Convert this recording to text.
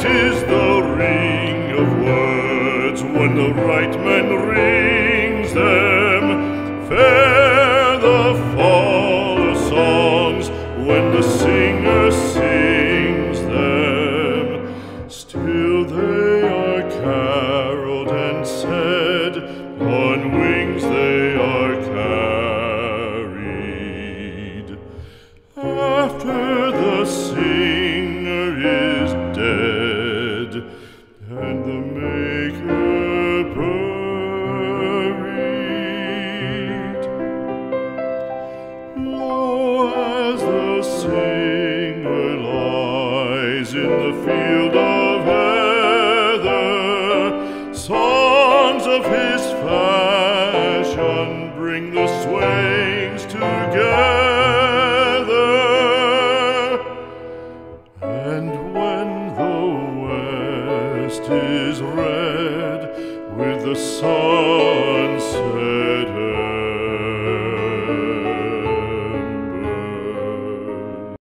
Sweet is the ring of words when the right man rings them. Fair the fall of songs when the singer sings them. Still they are caroled and said, on wings they are carried. After the singer is dead and the maker buried, lo, as the singer lies in the field of heather, songs of his fashion bring the swains together. And when the west is red with the sunset